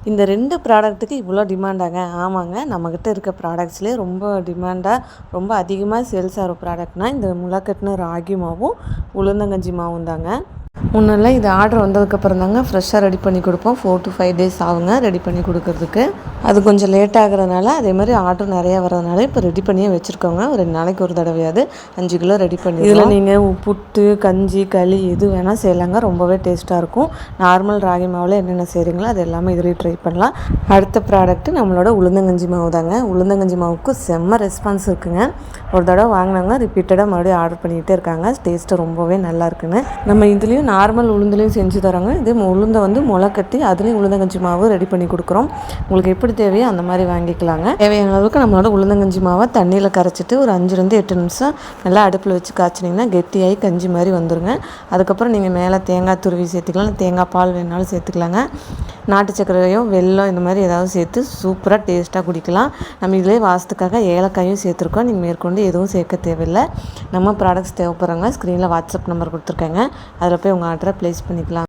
இந்த 2 ப்ராடக்ட்டுக்கு இவ்வளோ டிமாண்டாங்க? ஆமாங்க. நம்மக்கிட்ட இருக்க ப்ராடக்ட்ஸ்லேயே ரொம்ப டிமாண்டாக ரொம்ப அதிகமாக சேல்ஸ் ஆகிற ப்ராடக்ட்னால் இந்த முளைக்கட்டின ராகி மாவும் உளுந்தங்கஞ்சி மாவும் தாங்க. முன்னெல்லாம் இது ஆர்டர் வந்ததுக்கப்புறம் தாங்க ஃப்ரெஷ்ஷாக ரெடி பண்ணி கொடுப்போம். 4 to 5 days ஆகுங்க ரெடி பண்ணி கொடுக்கறதுக்கு. அது கொஞ்சம் லேட் ஆகுறதுனால அதே மாதிரி ஆர்டர் நிறையா வரதுனால இப்போ ரெடி பண்ணியே வச்சுருக்கோங்க. ஒரு 2 நாளைக்கு ஒரு தடவையாவது 5 கிலோ ரெடி பண்ணி. இதில் நீங்கள் புட்டு, கஞ்சி, களி எது வேணால் செய்யலாங்க. ரொம்பவே டேஸ்ட்டாக இருக்கும். நார்மல் ராகி மாவில் என்னென்ன செய்கிறீங்களோ அது எல்லாமே இதுலேயும் ட்ரை பண்ணலாம். அடுத்த ப்ராடக்ட்டு நம்மளோட உளுந்தங்கஞ்சி மாவு தாங்க. உளுந்தங்கஞ்சி மாவுக்கு செம்ம ரெஸ்பான்ஸ் இருக்குங்க. ஒரு தடவை வாங்கினாங்க ரிப்பீட்டடாக மறுபடியும் ஆர்டர் பண்ணிக்கிட்டே இருக்காங்க. டேஸ்ட்டு ரொம்பவே நல்லா இருக்குன்னு. நம்ம இதுலேயும் நார்மல் உளுந்துலேயும் செஞ்சு தரோங்க. இதே உளுந்தை வந்து முளை கட்டி அதுலேயும் உளுந்தங்கஞ்சி மாவு ரெடி பண்ணி கொடுக்குறோம். உங்களுக்கு எப்படி தேவையோ அந்த மாதிரி வாங்கிக்கலாங்க. தேவையான அளவுக்கு நம்மளோட உளுந்தங்கஞ்சி மாவை தண்ணியில் கரைச்சிட்டு ஒரு 5-8 நிமிஷம் நல்லா அடுப்பில் வச்சு காய்ச்சினிங்கன்னா கெட்டியாகி கஞ்சி மாதிரி வந்துடுங்க. அதுக்கப்புறம் நீங்கள் மேலே தேங்காய் துருவி சேர்த்துக்கலாம், தேங்காய் பால் வேணாலும் சேர்த்துக்கலாங்க. நாட்டு சர்க்கரையோ வெல்லம் இந்த மாதிரி ஏதாவது சேர்த்து சூப்பராக டேஸ்ட்டாக குடிக்கலாம். நம்ம இதிலே வாசத்துக்காக ஏலக்காயும் சேர்த்துருக்கோம். நீங்கள் மேற்கொண்டு எதுவும் சேர்க்க தேவையில்லை. நம்ம ப்ராடக்ட்ஸ் தேவைப்படுறாங்க. ஸ்க்ரீனில் வாட்ஸ்அப் நம்பர் கொடுத்துருக்கேங்க. அதில் போய் உங்கள் ஆர்டரை ப்ளேஸ் பண்ணிக்கலாம்.